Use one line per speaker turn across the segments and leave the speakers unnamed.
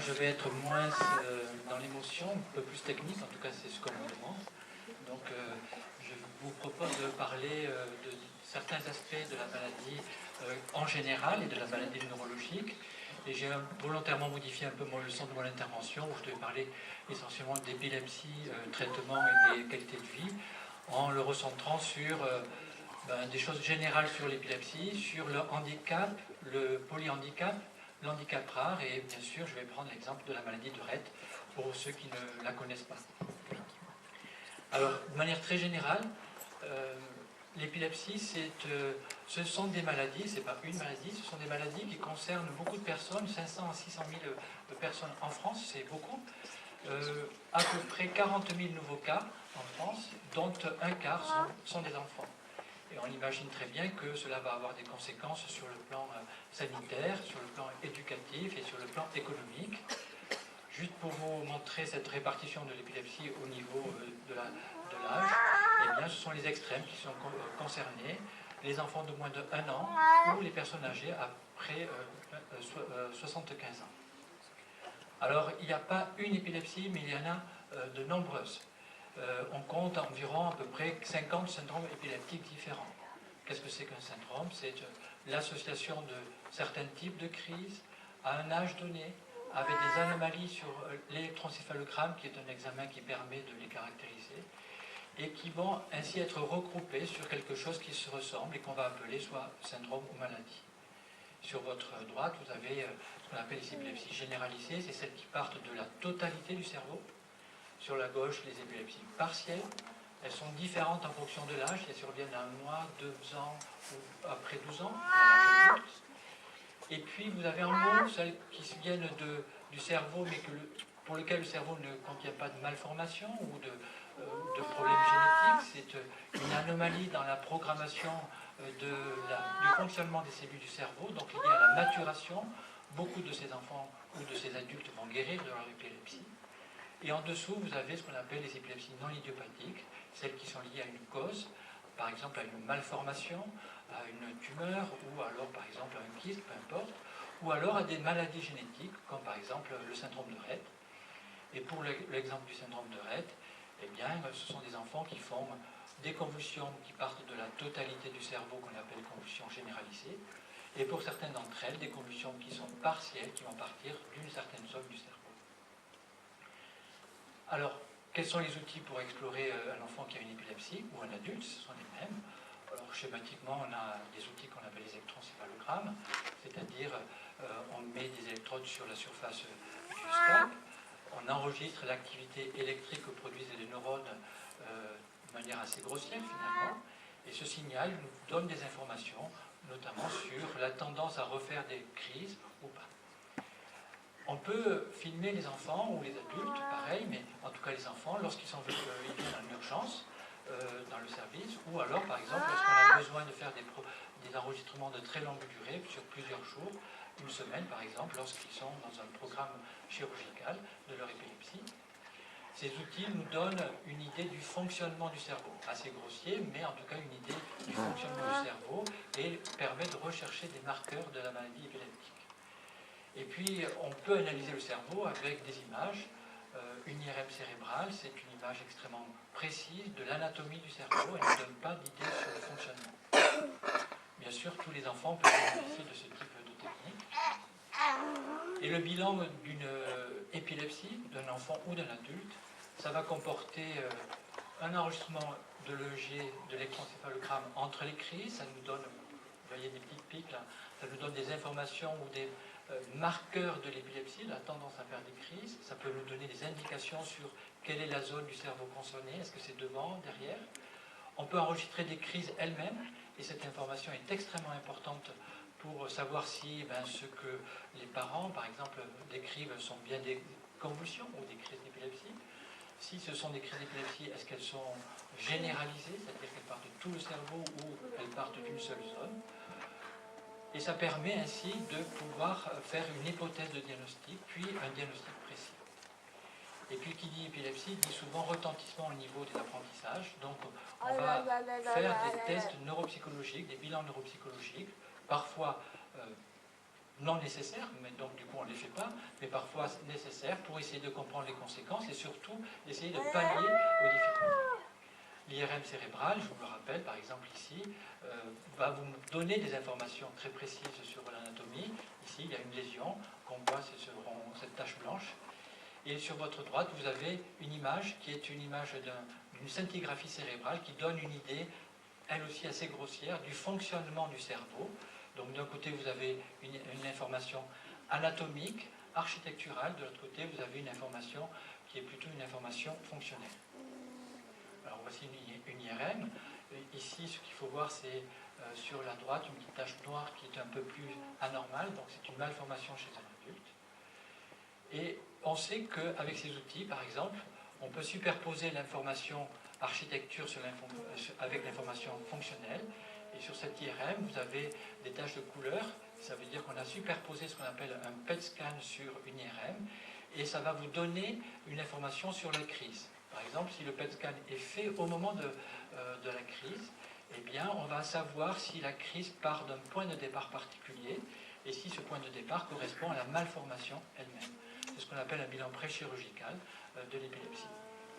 je vais être moins dans l'émotion, un peu plus technique, en tout cas c'est ce qu'on me demande. Donc je vous propose de parler de certains aspects de la maladie en général et de la maladie neurologique. Et j'ai volontairement modifié un peu le sens de mon intervention, où je devais parler essentiellement d'épilepsie, traitement et qualité de vie, en le recentrant sur des choses générales sur l'épilepsie, sur le handicap, le polyhandicap, l'handicap rare, et bien sûr je vais prendre l'exemple de la maladie de Rett pour ceux qui ne la connaissent pas. Alors, de manière très générale, l'épilepsie, ce sont des maladies, ce n'est pas une maladie, ce sont des maladies qui concernent beaucoup de personnes, 500 à 600 000 personnes en France, c'est beaucoup. À peu près 40 000 nouveaux cas en France, dont un quart sont des enfants. Et on imagine très bien que cela va avoir des conséquences sur le plan sanitaire, sur le plan éducatif et sur le plan économique. Juste pour vous montrer cette répartition de l'épilepsie au niveau de l'âge, eh bien, ce sont les extrêmes qui sont concernés, les enfants de moins de 1 an ou les personnes âgées après 75 ans. Alors, il n'y a pas une épilepsie, mais il y en a de nombreuses. On compte environ à peu près 50 syndromes épileptiques différents. Qu'est-ce que c'est qu'un syndrome? C'est l'association de certains types de crises à un âge donné, avec des anomalies sur l'électroencéphalogramme, qui est un examen qui permet de les caractériser, et qui vont ainsi être regroupés sur quelque chose qui se ressemble et qu'on va appeler soit syndrome ou maladie. Sur votre droite, vous avez ce qu'on appelle les épilepsies généralisées, c'est celles qui partent de la totalité du cerveau. Sur la gauche, les épilepsies partielles. Elles sont différentes en fonction de l'âge, elles surviennent à 1 mois, 2 ans ou après 12 ans, à l'âge adulte. Et puis vous avez en haut celles qui viennent du cerveau, mais pour lesquelles le cerveau ne contient pas de malformation ou de problèmes génétiques. C'est une anomalie dans la programmation du fonctionnement des cellules du cerveau, donc liée à la maturation. Beaucoup de ces enfants ou de ces adultes vont guérir de leur épilepsie. Et en dessous, vous avez ce qu'on appelle les épilepsies non idiopathiques, celles qui sont liées à une cause, par exemple à une malformation, à une tumeur, ou alors par exemple à un kyste, peu importe, ou alors à des maladies génétiques, comme par exemple le syndrome de Rett. Et pour l'exemple du syndrome de Rett, eh bien, ce sont des enfants qui font des convulsions qui partent de la totalité du cerveau, qu'on appelle convulsions généralisées, et pour certaines d'entre elles, des convulsions qui sont partielles, qui vont partir d'une certaine zone du cerveau. Alors, quels sont les outils pour explorer un enfant qui a une épilepsie, ou un adulte? Ce sont les mêmes. Alors, schématiquement, on a des outils qu'on appelle les électroencéphalogrammes, c'est-à-dire on met des électrodes sur la surface du scalp, on enregistre l'activité électrique que produisent les neurones de manière assez grossière finalement, et ce signal nous donne des informations, notamment sur la tendance à refaire des crises ou pas. On peut filmer les enfants ou les adultes, pareil, mais en tout cas les enfants, lorsqu'ils sont venus en urgence dans le service, ou alors par exemple lorsqu'on a besoin de faire des enregistrements de très longue durée, sur plusieurs jours, une semaine par exemple, lorsqu'ils sont dans un programme chirurgical de leur épilepsie. Ces outils nous donnent une idée du fonctionnement du cerveau, assez grossier, mais en tout cas une idée du fonctionnement du cerveau, et permet de rechercher des marqueurs de la maladie épileptique. Et puis, on peut analyser le cerveau avec des images. Une IRM cérébrale, c'est une image extrêmement précise de l'anatomie du cerveau et ne donne pas d'idée sur le fonctionnement. Bien sûr, tous les enfants peuvent bénéficier de ce type de technique. Et le bilan d'une épilepsie, d'un enfant ou d'un adulte, ça va comporter un enregistrement de l'EEG, de l'électroencéphalogramme entre les crises. Ça nous donne, vous voyez des petites pics là, ça nous donne des informations ou des marqueurs de l'épilepsie, la tendance à faire des crises. Ça peut nous donner des indications sur quelle est la zone du cerveau concernée, est-ce que c'est devant, derrière. On peut enregistrer des crises elles-mêmes, et cette information est extrêmement importante pour savoir si ce que les parents, par exemple, décrivent sont bien des convulsions ou des crises d'épilepsie. Si ce sont des crises d'épilepsie, est-ce qu'elles sont généralisées, c'est-à-dire qu'elles partent de tout le cerveau ou elles partent d'une seule zone? Et ça permet ainsi de pouvoir faire une hypothèse de diagnostic, puis un diagnostic précis. Et puis qui dit épilepsie dit souvent retentissement au niveau des apprentissages. Donc on va faire des tests neuropsychologiques, des bilans neuropsychologiques, parfois non nécessaires, mais donc du coup on ne les fait pas, mais parfois nécessaires pour essayer de comprendre les conséquences et surtout essayer de pallier aux difficultés. L'IRM cérébral, je vous le rappelle, par exemple ici, va vous donner des informations très précises sur l'anatomie. Ici, il y a une lésion qu'on voit, c'est cette tache blanche. Et sur votre droite, vous avez une image qui est une image d'une scintigraphie cérébrale qui donne une idée, elle aussi assez grossière, du fonctionnement du cerveau. Donc d'un côté, vous avez une information anatomique, architecturale. De l'autre côté, vous avez une information qui est plutôt une information fonctionnelle. Alors voici une IRM. Ici, ce qu'il faut voir, c'est sur la droite une petite tache noire qui est un peu plus anormale. Donc c'est une malformation chez un adulte. Et on sait qu'avec ces outils, par exemple, on peut superposer l'information architecture avec l'information fonctionnelle. Et sur cette IRM, vous avez des taches de couleur. Ça veut dire qu'on a superposé ce qu'on appelle un PET scan sur une IRM. Et ça va vous donner une information sur la crise. Par exemple, si le PET scan est fait au moment de la crise, eh bien, on va savoir si la crise part d'un point de départ particulier et si ce point de départ correspond à la malformation elle-même. C'est ce qu'on appelle un bilan pré-chirurgical de l'épilepsie.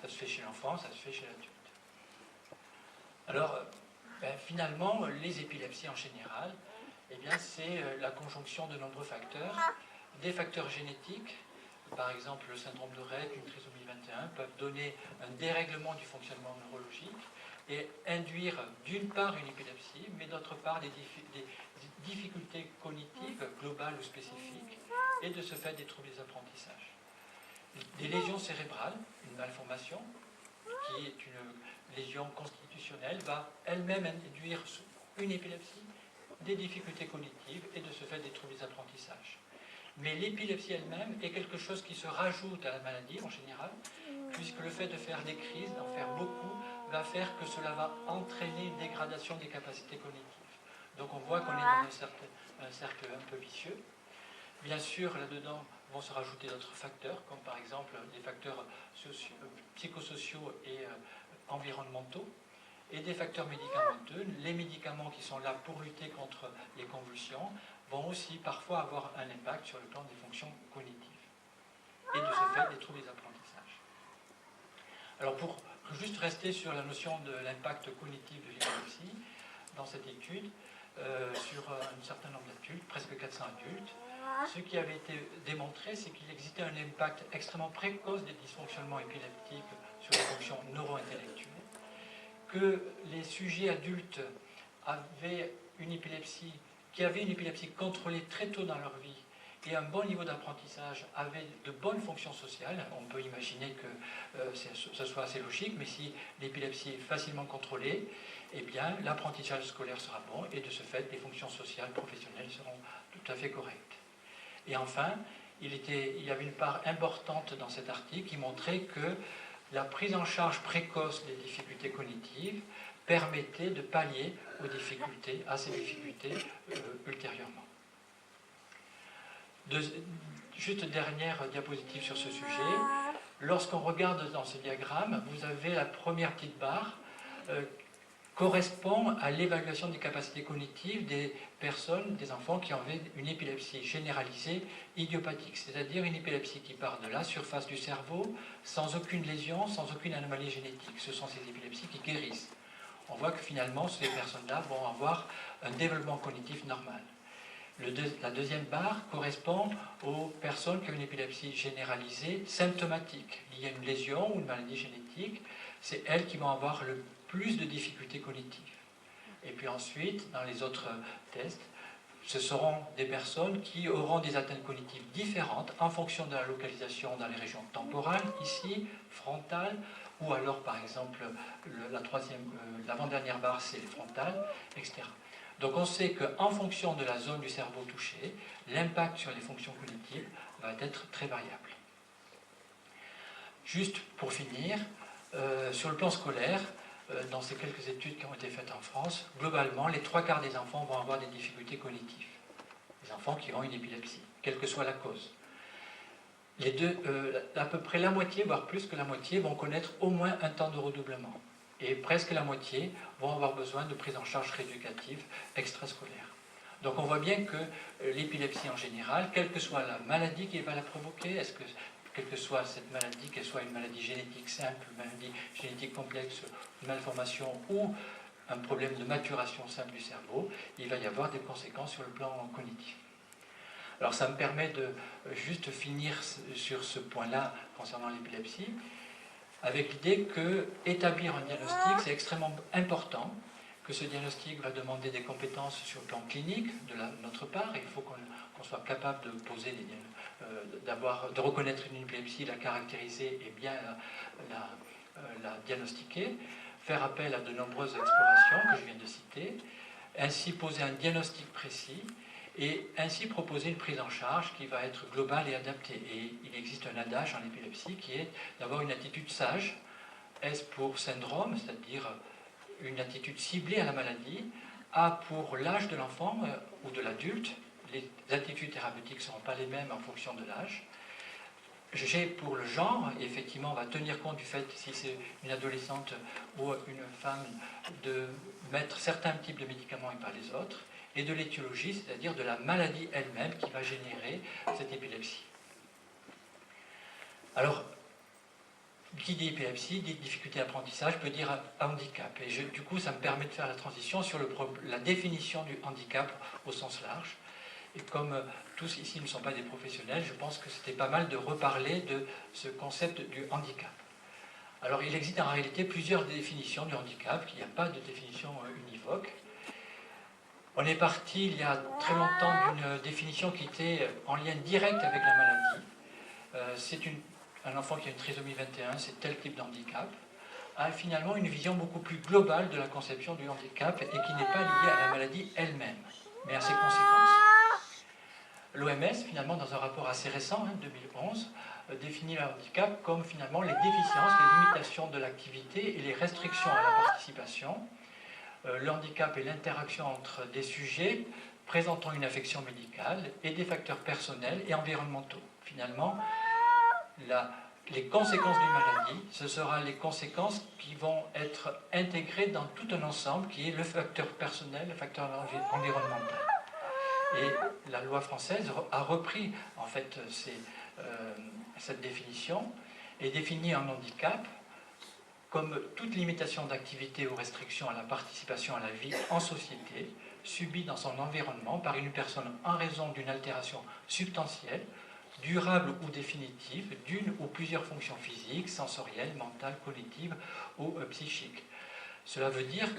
Ça se fait chez l'enfant, ça se fait chez l'adulte. Alors, finalement, les épilepsies en général, eh bien, c'est la conjonction de nombreux facteurs, des facteurs génétiques. Par exemple, le syndrome de Rett, une trisomie 21, peuvent donner un dérèglement du fonctionnement neurologique et induire d'une part une épilepsie, mais d'autre part des difficultés cognitives globales ou spécifiques, et de ce fait des troubles des apprentissages. Des lésions cérébrales, une malformation, qui est une lésion constitutionnelle, va elle-même induire une épilepsie, des difficultés cognitives et de ce fait des troubles des apprentissages. Mais l'épilepsie elle-même est quelque chose qui se rajoute à la maladie en général, puisque le fait de faire des crises, d'en faire beaucoup, va faire que cela va entraîner une dégradation des capacités cognitives. Donc on voit qu'on est dans un cercle un peu vicieux. Bien sûr, là-dedans vont se rajouter d'autres facteurs, comme par exemple des facteurs psychosociaux et environnementaux, et des facteurs médicamenteux. Les médicaments qui sont là pour lutter contre les convulsions vont aussi parfois avoir un impact sur le plan des fonctions cognitives et de ce fait des troubles des apprentissages. Alors pour juste rester sur la notion de l'impact cognitif de l'épilepsie, dans cette étude, sur un certain nombre d'adultes, presque 400 adultes, ce qui avait été démontré, c'est qu'il existait un impact extrêmement précoce des dysfonctionnements épileptiques sur les fonctions neuro-intellectuelles, que les sujets adultes avaient une épilepsie qui avaient une épilepsie contrôlée très tôt dans leur vie et un bon niveau d'apprentissage, avaient de bonnes fonctions sociales. On peut imaginer que ce soit assez logique, mais si l'épilepsie est facilement contrôlée, eh bien l'apprentissage scolaire sera bon et de ce fait les fonctions sociales, professionnelles seront tout à fait correctes. Et enfin, il y avait une part importante dans cet article qui montrait que la prise en charge précoce des difficultés cognitives permettait de pallier à ces difficultés ultérieurement. Juste dernière diapositive sur ce sujet. Lorsqu'on regarde dans ce diagramme, vous avez la première petite barre correspond à l'évaluation des capacités cognitives des personnes, des enfants qui avaient une épilepsie généralisée idiopathique, c'est-à-dire une épilepsie qui part de la surface du cerveau sans aucune lésion, sans aucune anomalie génétique. Ce sont ces épilepsies qui guérissent. On voit que finalement, ces personnes-là vont avoir un développement cognitif normal. La deuxième barre correspond aux personnes qui ont une épilepsie généralisée symptomatique, liée à une lésion ou une maladie génétique. C'est elles qui vont avoir le plus de difficultés cognitives. Et puis ensuite, dans les autres tests, ce seront des personnes qui auront des atteintes cognitives différentes en fonction de la localisation dans les régions temporales, ici, frontales, ou alors par exemple l'avant-dernière barre c'est les frontales, etc. Donc on sait qu'en fonction de la zone du cerveau touchée, l'impact sur les fonctions cognitives va être très variable. Juste pour finir, sur le plan scolaire, dans ces quelques études qui ont été faites en France, globalement, les 3/4 des enfants vont avoir des difficultés cognitives. Les enfants qui ont une épilepsie, quelle que soit la cause. À peu près la moitié, voire plus que la moitié, vont connaître au moins un temps de redoublement. Et presque la moitié vont avoir besoin de prise en charge rééducative extrascolaire. Donc on voit bien que l'épilepsie en général, quelle que soit la maladie qui va la provoquer, quelle que soit cette maladie, qu'elle soit une maladie génétique simple, une maladie génétique complexe, une malformation ou un problème de maturation simple du cerveau, il va y avoir des conséquences sur le plan cognitif. Alors ça me permet de juste finir sur ce point-là concernant l'épilepsie, avec l'idée que établir un diagnostic, c'est extrêmement important, que ce diagnostic va demander des compétences sur le plan clinique de notre part, et il faut qu'on soit capable de poser de reconnaître une épilepsie, la caractériser et bien la diagnostiquer, faire appel à de nombreuses explorations que je viens de citer, ainsi poser un diagnostic précis et ainsi proposer une prise en charge qui va être globale et adaptée. Et il existe un adage en épilepsie qui est d'avoir une attitude sage, S pour syndrome, c'est-à-dire une attitude ciblée à la maladie, A pour l'âge de l'enfant ou de l'adulte, les attitudes thérapeutiques ne seront pas les mêmes en fonction de l'âge. G pour le genre, et effectivement on va tenir compte du fait, si c'est une adolescente ou une femme, de mettre certains types de médicaments et pas les autres, et de l'étiologie, c'est-à-dire de la maladie elle-même qui va générer cette épilepsie. Alors, qui dit épilepsie, dit difficulté d'apprentissage, peut dire handicap. Et du coup, ça me permet de faire la transition sur la définition du handicap au sens large. Et comme tous ici ne sont pas des professionnels, je pense que c'était pas mal de reparler de ce concept du handicap. Alors, il existe en réalité plusieurs définitions du handicap, il n'y a pas de définition univoque. On est parti il y a très longtemps d'une définition qui était en lien direct avec la maladie. C'est un enfant qui a une trisomie 21, c'est tel type d'handicap, a finalement une vision beaucoup plus globale de la conception du handicap et qui n'est pas liée à la maladie elle-même, mais à ses conséquences. L'OMS, finalement, dans un rapport assez récent, 2011, définit le handicap comme finalement les déficiences, les limitations de l'activité et les restrictions à la participation. Le handicap est l'interaction entre des sujets présentant une affection médicale et des facteurs personnels et environnementaux. Finalement, les conséquences d'une maladie, ce sera les conséquences qui vont être intégrées dans tout un ensemble qui est le facteur personnel, le facteur environnemental. Et la loi française a repris en fait cette définition et définit un handicap comme toute limitation d'activité ou restriction à la participation à la vie en société subie dans son environnement par une personne en raison d'une altération substantielle, durable ou définitive, d'une ou plusieurs fonctions physiques, sensorielles, mentales, cognitives ou psychiques. Cela veut dire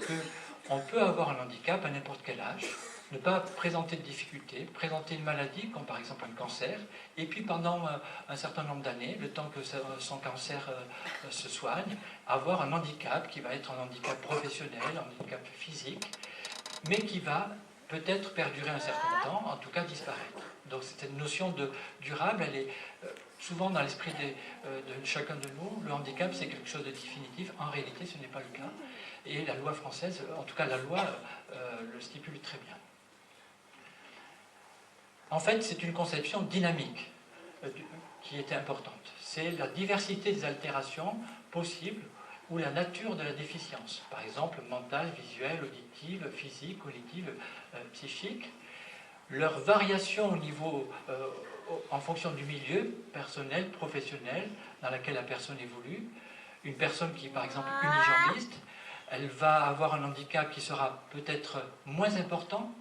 qu'on peut avoir un handicap à n'importe quel âge, ne pas présenter de difficultés, présenter une maladie, comme par exemple un cancer, et puis pendant un certain nombre d'années, le temps que son cancer se soigne, avoir un handicap qui va être un handicap professionnel, un handicap physique, mais qui va peut-être perdurer un certain temps, en tout cas disparaître. Donc cette notion de durable, elle est souvent dans l'esprit de chacun de nous. Le handicap, c'est quelque chose de définitif. En réalité, ce n'est pas le cas. Et la loi française, en tout cas la loi, le stipule très bien. En fait, c'est une conception dynamique qui est importante. C'est la diversité des altérations possibles ou la nature de la déficience. Par exemple, mentale, visuelle, auditive, physique, cognitive, psychique. Leur variation au niveau, en fonction du milieu personnel, professionnel, dans lequel la personne évolue. Une personne qui est par exemple unijambiste, elle va avoir un handicap qui sera peut-être moins important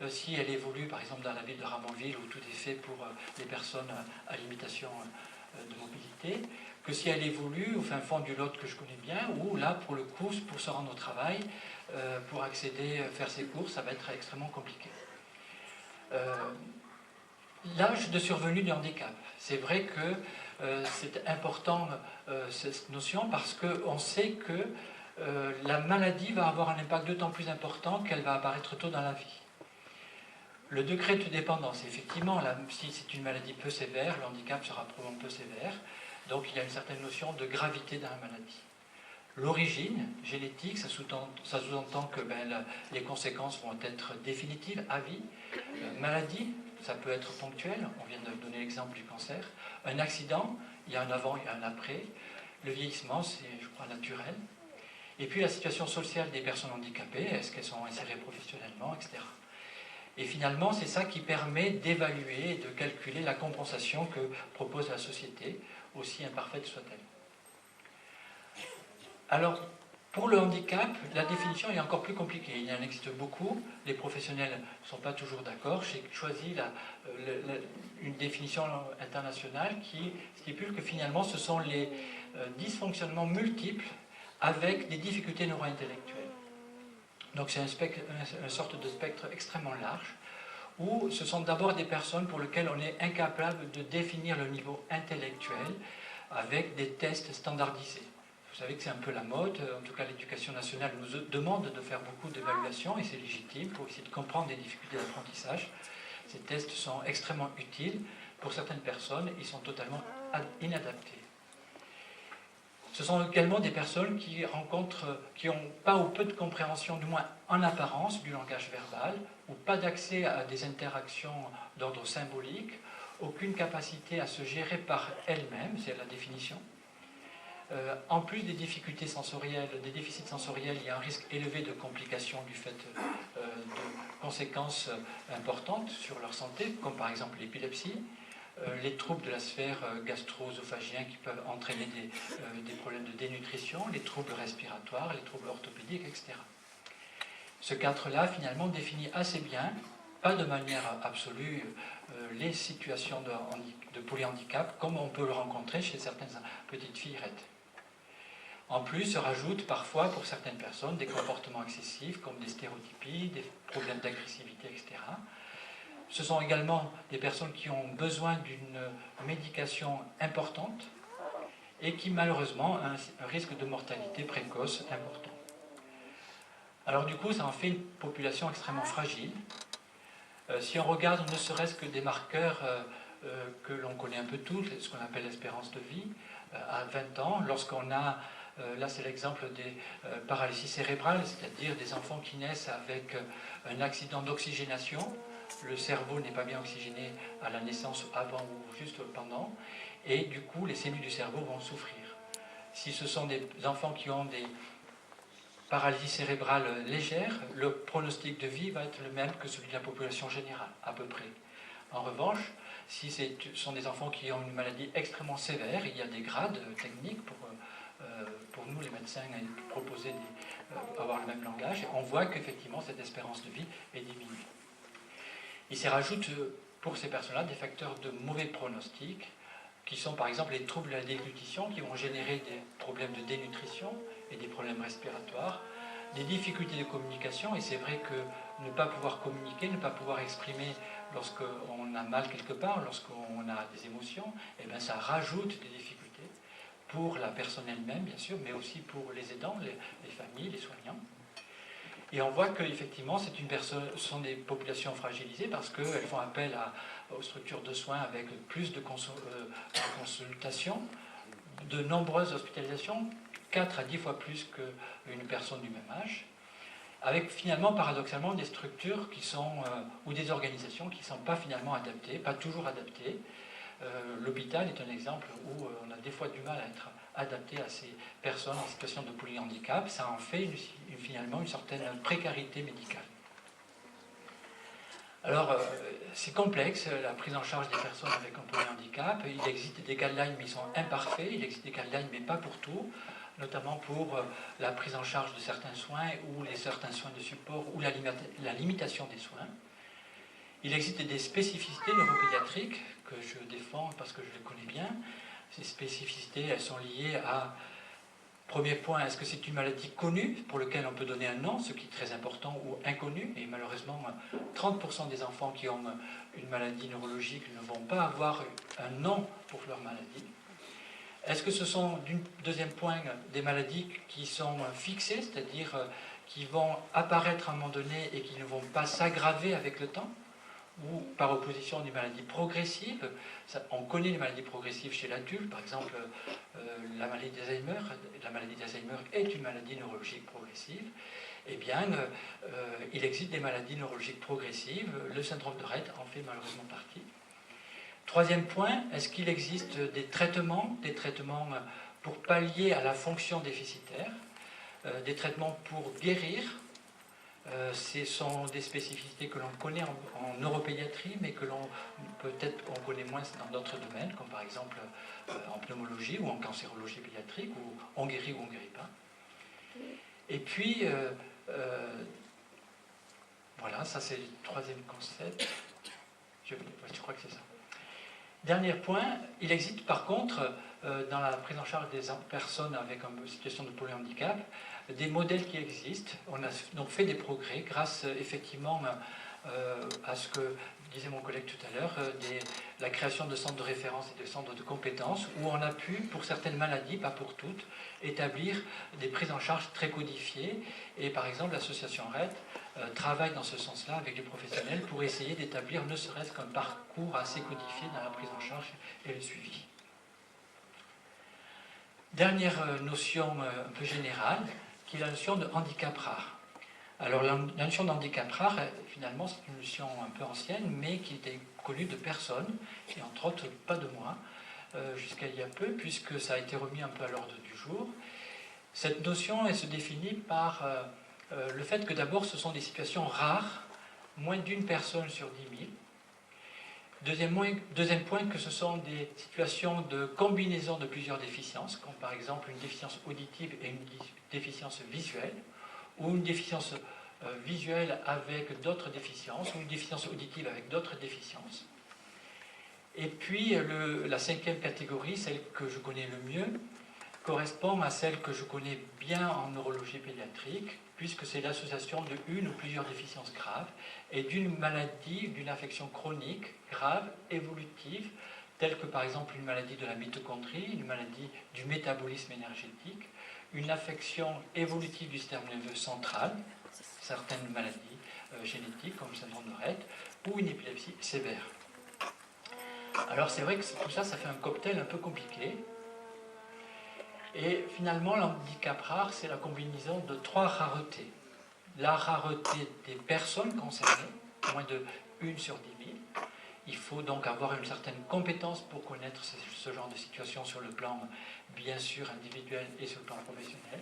si elle évolue par exemple dans la ville de Ramonville où tout est fait pour les personnes à limitation de mobilité, que si elle évolue au fin fond du Lot que je connais bien, où là pour le coup, pour se rendre au travail, pour accéder, faire ses courses, ça va être extrêmement compliqué. L'âge de survenue du handicap. C'est vrai que c'est important cette notion parce qu'on sait que la maladie va avoir un impact d'autant plus important qu'elle va apparaître tôt dans la vie. Le degré de dépendance, effectivement, si c'est une maladie peu sévère, le handicap sera probablement peu sévère, donc il y a une certaine notion de gravité dans la maladie. L'origine génétique, ça sous-entend que les conséquences vont être définitives, à vie. Maladie, ça peut être ponctuel, on vient de donner l'exemple du cancer. Un accident, il y a un avant et un après. Le vieillissement, c'est, je crois, naturel. Et puis la situation sociale des personnes handicapées, est-ce qu'elles sont insérées professionnellement, etc. Et finalement, c'est ça qui permet d'évaluer et de calculer la compensation que propose la société, aussi imparfaite soit-elle. Alors, pour le handicap, la définition est encore plus compliquée. Il y en existe beaucoup, les professionnels ne sont pas toujours d'accord. J'ai choisi une définition internationale qui stipule que finalement ce sont les dysfonctionnements multiples avec des difficultés neuro-intellectuelles. Donc c'est une sorte de spectre extrêmement large, où ce sont d'abord des personnes pour lesquelles on est incapable de définir le niveau intellectuel avec des tests standardisés. Vous savez que c'est un peu la mode, en tout cas l'éducation nationale nous demande de faire beaucoup d'évaluations, et c'est légitime pour essayer de comprendre les difficultés d'apprentissage. Ces tests sont extrêmement utiles. Pour certaines personnes, ils sont totalement inadaptés. Ce sont également des personnes qui n'ont pas ou peu de compréhension, du moins en apparence, du langage verbal, ou pas d'accès à des interactions d'ordre symbolique, aucune capacité à se gérer par elles-mêmes, c'est la définition. En plus des difficultés sensorielles, des déficits sensoriels, il y a un risque élevé de complications du fait de conséquences importantes sur leur santé, comme par exemple l'épilepsie, les troubles de la sphère gastro-œsophagien qui peuvent entraîner des problèmes de dénutrition, les troubles respiratoires, les troubles orthopédiques, etc. Ce cadre-là, finalement, définit assez bien, pas de manière absolue, les situations de polyhandicap, comme on peut le rencontrer chez certaines petites fillerettes. En plus, se rajoutent parfois, pour certaines personnes, des comportements excessifs, comme des stéréotypies, des problèmes d'agressivité, etc. Ce sont également des personnes qui ont besoin d'une médication importante et qui, malheureusement, ont un risque de mortalité précoce important. Alors du coup, ça en fait une population extrêmement fragile. Si on regarde ne serait-ce que des marqueurs que l'on connaît un peu tous, ce qu'on appelle l'espérance de vie, à 20 ans, lorsqu'on a, là c'est l'exemple des paralysies cérébrales, c'est-à-dire des enfants qui naissent avec un accident d'oxygénation, le cerveau n'est pas bien oxygéné à la naissance, avant ou juste pendant, et du coup les cellules du cerveau vont souffrir. Si ce sont des enfants qui ont des paralysie cérébrale légère, le pronostic de vie va être le même que celui de la population générale, à peu près. En revanche, si ce sont des enfants qui ont une maladie extrêmement sévère, il y a des grades techniques pour nous, les médecins, proposer avoir le même langage, et on voit qu'effectivement cette espérance de vie est diminuée. Il s'y rajoute pour ces personnes-là des facteurs de mauvais pronostic, qui sont par exemple les troubles de la déglutition, qui vont générer des problèmes de dénutrition et des problèmes respiratoires, des difficultés de communication, et c'est vrai que ne pas pouvoir communiquer, ne pas pouvoir exprimer lorsqu'on a mal quelque part, lorsqu'on a des émotions, eh bien ça rajoute des difficultés pour la personne elle-même, bien sûr, mais aussi pour les aidants, les familles, les soignants. Et on voit qu'effectivement, ce sont des populations fragilisées parce qu'elles font appel aux structures de soins avec plus de consultations, de nombreuses hospitalisations, 4 à 10 fois plus qu'une personne du même âge, avec finalement, paradoxalement, des structures ou des organisations qui ne sont pas finalement adaptées, pas toujours adaptées. L'hôpital est un exemple où on a des fois du mal à être adapté à ces personnes en situation de polyhandicap. Ça en fait finalement une certaine précarité médicale. Alors, c'est complexe, la prise en charge des personnes avec un polyhandicap. Il existe des guidelines, mais ils sont imparfaits. Il existe des guidelines, mais pas pour tout, notamment pour la prise en charge de certains soins ou certains soins de support ou la limitation des soins. Il existe des spécificités neuropédiatriques que je défends parce que je les connais bien. Ces spécificités, elles sont liées à, premier point, est-ce que c'est une maladie connue pour laquelle on peut donner un nom, ce qui est très important, ou inconnue, et malheureusement 30% des enfants qui ont une maladie neurologique ne vont pas avoir un nom pour leur maladie. Est-ce que ce sont, deuxième point, des maladies qui sont fixées, c'est-à-dire qui vont apparaître à un moment donné et qui ne vont pas s'aggraver avec le temps, ou par opposition des maladies progressives? On connaît les maladies progressives chez l'adulte, par exemple la maladie d'Alzheimer. La maladie d'Alzheimer est une maladie neurologique progressive. Eh bien, il existe des maladies neurologiques progressives, le syndrome de Rett en fait malheureusement partie. Troisième point, est-ce qu'il existe des traitements pour pallier à la fonction déficitaire, des traitements pour guérir Ce sont des spécificités que l'on connaît en neuropédiatrie, mais que l'on peut-être on connaît moins dans d'autres domaines, comme par exemple en pneumologie ou en cancérologie pédiatrique, où on guérit ou on ne guérit pas. Et puis, voilà, ça c'est le troisième concept. Je crois que c'est ça. Dernier point, il existe par contre, dans la prise en charge des personnes avec une situation de polyhandicap, des modèles qui existent. On a donc fait des progrès grâce effectivement à ce que disait mon collègue tout à l'heure, la création de centres de référence et de centres de compétences, où on a pu, pour certaines maladies, pas pour toutes, établir des prises en charge très codifiées. Et par exemple, l'association RED travaille dans ce sens-là avec les professionnels pour essayer d'établir ne serait-ce qu'un parcours assez codifié dans la prise en charge et le suivi. Dernière notion un peu générale, qui est la notion de handicap rare. Alors la notion de handicap rare, finalement, c'est une notion un peu ancienne, mais qui était connue de personne, et entre autres pas de moi, jusqu'à il y a peu, puisque ça a été remis un peu à l'ordre du jour. Cette notion, elle se définit par le fait que d'abord, ce sont des situations rares, moins d'une personne sur 10 000. Deuxième point, que ce sont des situations de combinaison de plusieurs déficiences, comme par exemple une déficience auditive et une déficience visuelle, ou une déficience visuelle avec d'autres déficiences, ou une déficience auditive avec d'autres déficiences. Et puis la cinquième catégorie, celle que je connais le mieux, correspond à celle que je connais bien en neurologie pédiatrique, puisque c'est l'association de une ou plusieurs déficiences graves et d'une maladie, d'une affection chronique, grave, évolutive, telle que par exemple une maladie de la mitochondrie, une maladie du métabolisme énergétique, une affection évolutive du système nerveux central, certaines maladies génétiques comme le syndrome de Rett, ou une épilepsie sévère. Alors c'est vrai que tout ça, ça fait un cocktail un peu compliqué. Et finalement, l'handicap rare, c'est la combinaison de trois raretés. La rareté des personnes concernées, moins de 1 sur 10 000. Il faut donc avoir une certaine compétence pour connaître ce genre de situation sur le plan, bien sûr, individuel et sur le plan professionnel.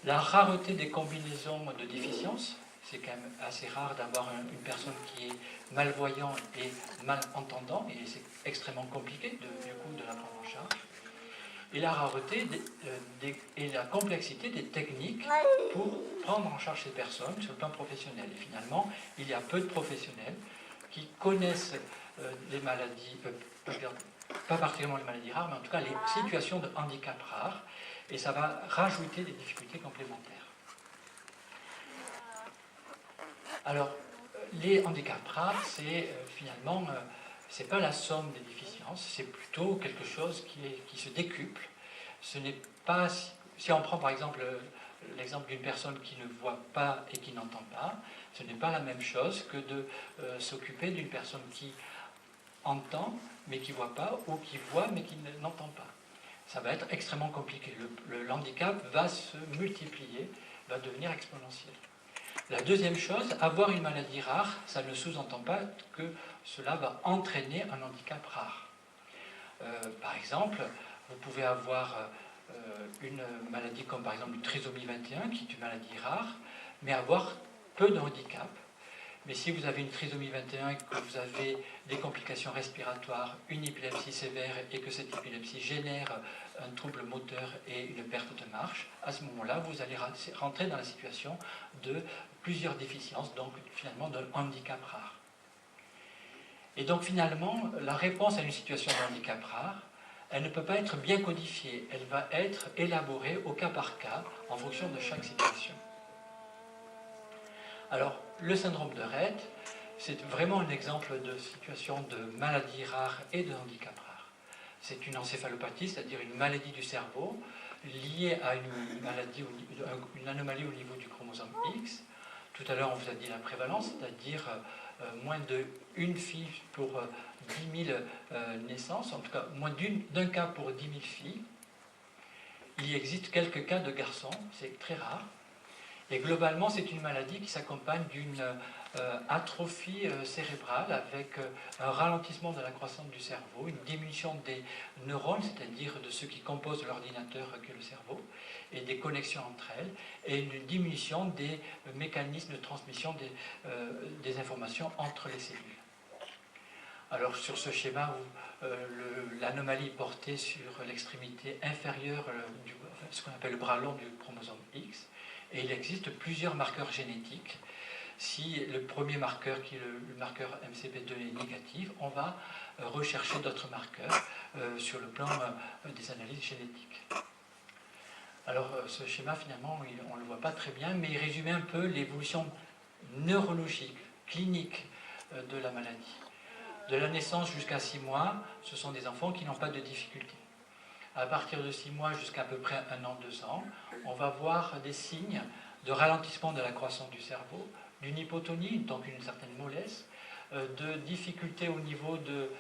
La rareté des combinaisons de déficiences, c'est quand même assez rare d'avoir une personne qui est malvoyant et malentendant, et c'est extrêmement compliqué du coup de la prendre en charge. Et la rareté et la complexité des techniques pour prendre en charge ces personnes sur le plan professionnel. Et finalement, il y a peu de professionnels qui connaissent les maladies, pas particulièrement les maladies rares, mais en tout cas les situations de handicap rares, et ça va rajouter des difficultés complémentaires. Alors, les handicaps rares, c'est finalement, c'est pas la somme des déficiences, c'est plutôt quelque chose qui se décuple. Ce n'est pas, si on prend par exemple l'exemple d'une personne qui ne voit pas et qui n'entend pas, ce n'est pas la même chose que de s'occuper d'une personne qui entend mais qui ne voit pas, ou qui voit mais qui n'entend pas. Ça va être extrêmement compliqué. Le handicap va se multiplier, va devenir exponentiel. La deuxième chose, avoir une maladie rare, ça ne sous-entend pas que cela va entraîner un handicap rare. Par exemple, vous pouvez avoir une maladie comme par exemple une trisomie 21, qui est une maladie rare, mais avoir peu de handicap. Mais si vous avez une trisomie 21 et que vous avez des complications respiratoires, une épilepsie sévère et que cette épilepsie génère un trouble moteur et une perte de marche, à ce moment-là, vous allez rentrer dans la situation de plusieurs déficiences, donc finalement d'un handicap rare. Et donc finalement, la réponse à une situation de handicap rare, elle ne peut pas être bien codifiée, elle va être élaborée au cas par cas en fonction de chaque situation. Alors, le syndrome de Rett, c'est vraiment un exemple de situation de maladie rare et de handicap rare. C'est une encéphalopathie, c'est-à-dire une maladie du cerveau liée à une maladie, une anomalie au niveau du chromosome X. Tout à l'heure, on vous a dit la prévalence, c'est-à-dire moins d'une fille pour 10 000 naissances, en tout cas moins d'un cas pour 10 000 filles. Il existe quelques cas de garçons, c'est très rare. Et globalement, c'est une maladie qui s'accompagne d'une atrophie cérébrale avec un ralentissement de la croissance du cerveau, une diminution des neurones, c'est-à-dire de ceux qui composent l'ordinateur qu'est le cerveau, et des connexions entre elles, et une diminution des mécanismes de transmission des informations entre les cellules. Alors sur ce schéma, l'anomalie portée sur l'extrémité inférieure, ce qu'on appelle le bras long du chromosome X, et il existe plusieurs marqueurs génétiques. Si le premier marqueur, qui est le marqueur MCP2, est négatif, on va rechercher d'autres marqueurs sur le plan des analyses génétiques. Alors ce schéma, finalement, on ne le voit pas très bien, mais il résumait un peu l'évolution neurologique, clinique de la maladie. De la naissance jusqu'à 6 mois, ce sont des enfants qui n'ont pas de difficultés. À partir de 6 mois jusqu'à peu près 1 an, 2 ans, on va voir des signes de ralentissement de la croissance du cerveau, d'une hypotonie, donc une certaine mollesse, de difficultés au niveau de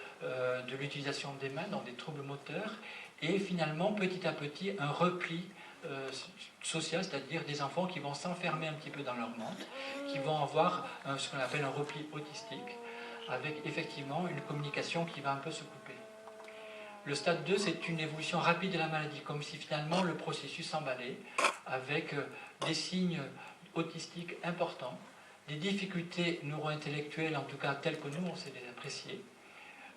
l'utilisation des mains, dans des troubles moteurs, et finalement, petit à petit, un repli social, c'est-à-dire des enfants qui vont s'enfermer un petit peu dans leur monde, qui vont avoir ce qu'on appelle un repli autistique, avec effectivement une communication qui va un peu se couper. Le stade 2, c'est une évolution rapide de la maladie, comme si finalement le processus s'emballait, avec des signes autistiques importants, des difficultés neuro-intellectuelles, en tout cas telles que nous on sait les apprécier,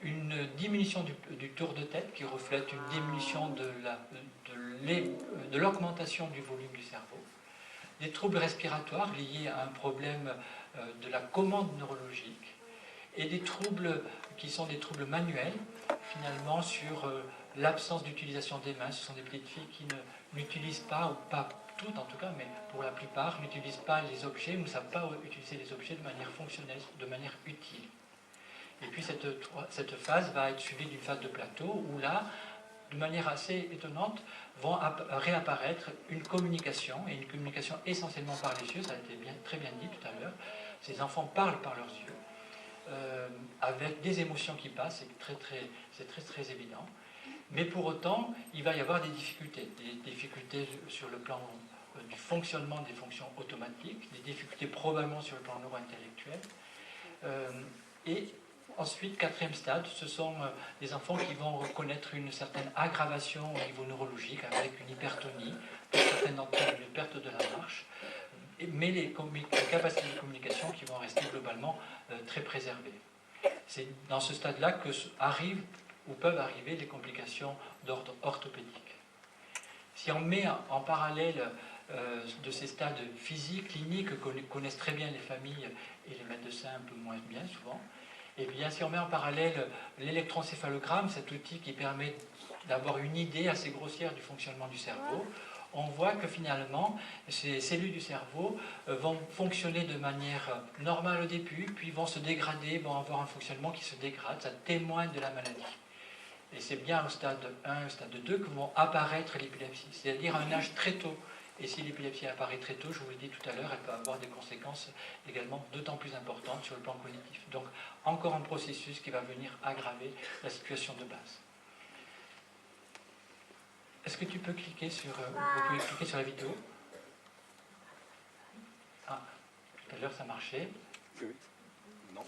une diminution du tour de tête qui reflète une diminution de l'augmentation du volume du cerveau, des troubles respiratoires liés à un problème de la commande neurologique, et des troubles qui sont des troubles manuels, finalement sur l'absence d'utilisation des mains. Ce sont des petites filles qui n'utilisent pas, ou pas toutes en tout cas, mais pour la plupart, n'utilisent pas les objets, ou ne savent pas utiliser les objets de manière fonctionnelle, de manière utile. Et puis cette phase va être suivie d'une phase de plateau, où là, de manière assez étonnante, vont réapparaître une communication, et une communication essentiellement par les yeux, ça a été très bien dit tout à l'heure. Ces enfants parlent par leurs yeux, avec des émotions qui passent, c'est très évident. Mais pour autant, il va y avoir des difficultés sur le plan du fonctionnement des fonctions automatiques, des difficultés probablement sur le plan neuro-intellectuel. Et ensuite, quatrième stade, ce sont des enfants qui vont reconnaître une certaine aggravation au niveau neurologique, avec une hypertonie, pour certaines d'entre elles, une perte de la marche, mais les capacités de communication qui vont rester globalement très préservées. C'est dans ce stade-là que arrivent ou peuvent arriver les complications d'ordre orthopédique. Si on met en parallèle de ces stades physiques, cliniques, que connaissent très bien les familles et les médecins un peu moins bien souvent, et bien si on met en parallèle l'électroencéphalogramme, cet outil qui permet d'avoir une idée assez grossière du fonctionnement du cerveau, on voit que finalement, ces cellules du cerveau vont fonctionner de manière normale au début, puis vont se dégrader, vont avoir un fonctionnement qui se dégrade, ça témoigne de la maladie. Et c'est bien au stade 1, au stade 2 que vont apparaître l'épilepsie, c'est-à-dire à un âge très tôt. Et si l'épilepsie apparaît très tôt, je vous l'ai dit tout à l'heure, elle peut avoir des conséquences également d'autant plus importantes sur le plan cognitif. Donc encore un processus qui va venir aggraver la situation de base. Est-ce que tu peux cliquer sur, vous pouvez cliquer sur la vidéo? Ah, tout à l'heure ça marchait.
Oui. Non.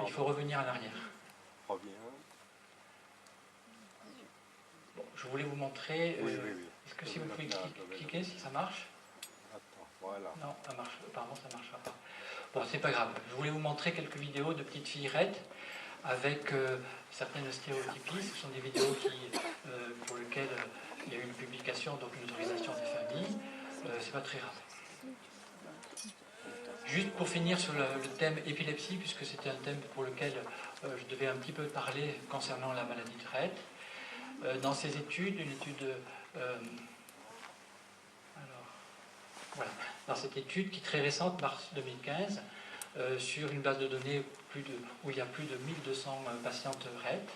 Il faut revenir en arrière.
Reviens.
Bon, je voulais vous montrer.
Oui.
Est-ce que si vous pouvez cliquer, si ça marche?
Attends, voilà.
Non, ça marche. Pardon, ça ne marchera pas. Bon, c'est pas grave. Je voulais vous montrer quelques vidéos de petites filles raides avec certaines stéréotypies. Ce sont des vidéos pour lesquelles il y a eu une publication, donc une autorisation des familles. C'est pas très grave. Juste pour finir sur le thème épilepsie, puisque c'était un thème pour lequel je devais un petit peu parler concernant la maladie de Rett. Dans ces études, une étude... dans cette étude qui est très récente, mars 2015, sur une base de données où il y a plus de 1200 patientes Rett,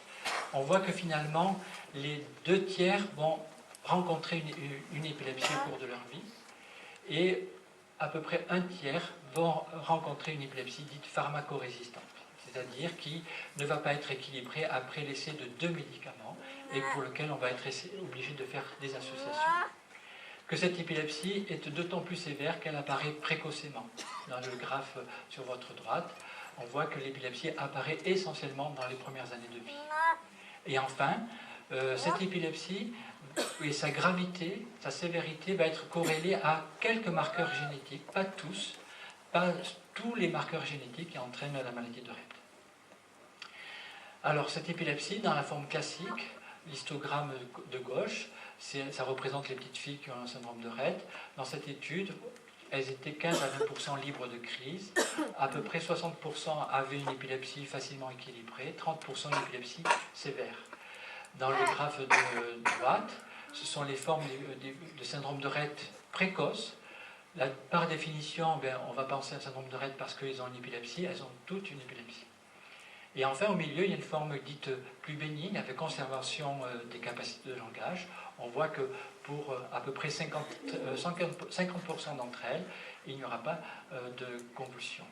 on voit que finalement, les 2 tiers vont rencontrer une épilepsie au cours de leur vie, et à peu près 1 tiers vont rencontrer une épilepsie dite pharmacorésistante, c'est-à-dire qui ne va pas être équilibrée après l'essai de 2 médicaments, et pour lequel on va être obligé de faire des associations. que cette épilepsie est d'autant plus sévère qu'elle apparaît précocement. Dans le graphe sur votre droite, on voit que l'épilepsie apparaît essentiellement dans les premières années de vie. Et enfin, cette épilepsie et sa gravité, sa sévérité va être corrélée à quelques marqueurs génétiques, pas tous, pas tous les marqueurs génétiques qui entraînent la maladie de Rett. Alors cette épilepsie, dans la forme classique, l'histogramme de gauche, ça représente les petites filles qui ont un syndrome de Rett. Dans cette étude, elles étaient 15 à 20% libres de crise. À peu près 60% avaient une épilepsie facilement équilibrée, 30% une épilepsie sévère. Dans le graphe de droite, ce sont les formes de syndrome de Rett précoce. Par définition, on va penser à un syndrome de Rett parce qu'elles ont une épilepsie, elles ont toutes une épilepsie. Et enfin, au milieu, il y a une forme dite plus bénigne, avec conservation des capacités de langage. On voit que pour à peu près 50% d'entre elles, il n'y aura pas de convulsions.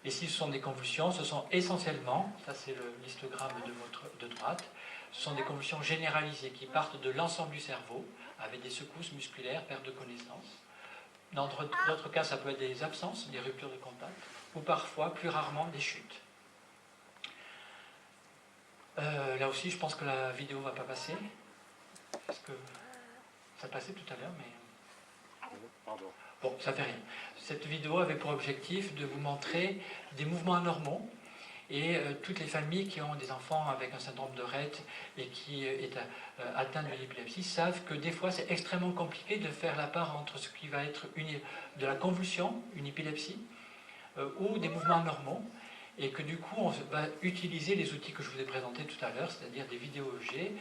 Et si ce sont des convulsions, ce sont essentiellement, ça c'est l'histogramme de droite, ce sont des convulsions généralisées qui partent de l'ensemble du cerveau, avec des secousses musculaires, perte de connaissance. Dans d'autres cas, ça peut être des absences, des ruptures de contact, ou parfois, plus rarement, des chutes. Là aussi, je pense que la vidéo ne va pas passer, parce que ça passait tout à l'heure, mais...
Pardon.
Bon, ça fait rien. Cette vidéo avait pour objectif de vous montrer des mouvements anormaux, et toutes les familles qui ont des enfants avec un syndrome de Rett et qui est atteint de l'épilepsie savent que des fois c'est extrêmement compliqué de faire la part entre ce qui va être de la convulsion, une épilepsie, ou des mouvements anormaux, et que du coup on va utiliser les outils que je vous ai présentés tout à l'heure, c'est-à-dire des vidéos EEG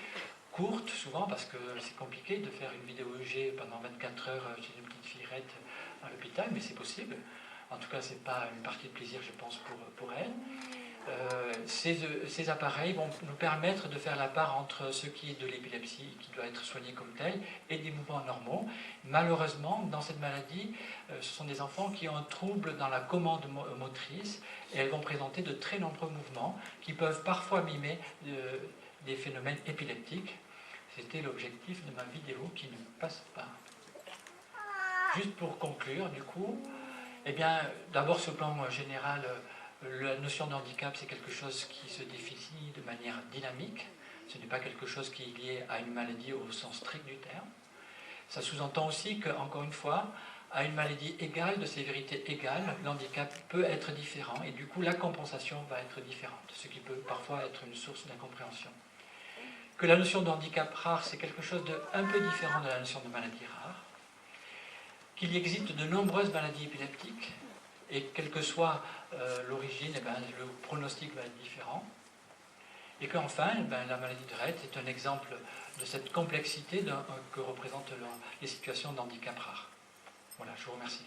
courtes souvent, parce que c'est compliqué de faire une vidéo EEG pendant 24 heures chez une petite fille Rett à l'hôpital, mais c'est possible. En tout cas, ce n'est pas une partie de plaisir, je pense, pour elle. Ces appareils vont nous permettre de faire la part entre ce qui est de l'épilepsie, qui doit être soigné comme tel, et des mouvements normaux. Malheureusement, dans cette maladie, ce sont des enfants qui ont un trouble dans la commande motrice, et elles vont présenter de très nombreux mouvements qui peuvent parfois mimer des phénomènes épileptiques. C'était l'objectif de ma vidéo qui ne passe pas. Juste pour conclure, du coup, eh bien, d'abord sur le plan général, la notion de handicap, c'est quelque chose qui se définit de manière dynamique. Ce n'est pas quelque chose qui est lié à une maladie au sens strict du terme. Ça sous-entend aussi qu'encore une fois, à une maladie égale, de sévérité égale, l'handicap peut être différent et du coup la compensation va être différente, ce qui peut parfois être une source d'incompréhension. Que la notion de handicap rare, c'est quelque chose d'un peu différent de la notion de maladie rare. Qu'il existe de nombreuses maladies épileptiques, et quelle que soit l'origine, le pronostic va être différent. Et qu'enfin, la maladie de Rett est un exemple de cette complexité que représentent les situations d'handicap rare. Voilà, je vous remercie.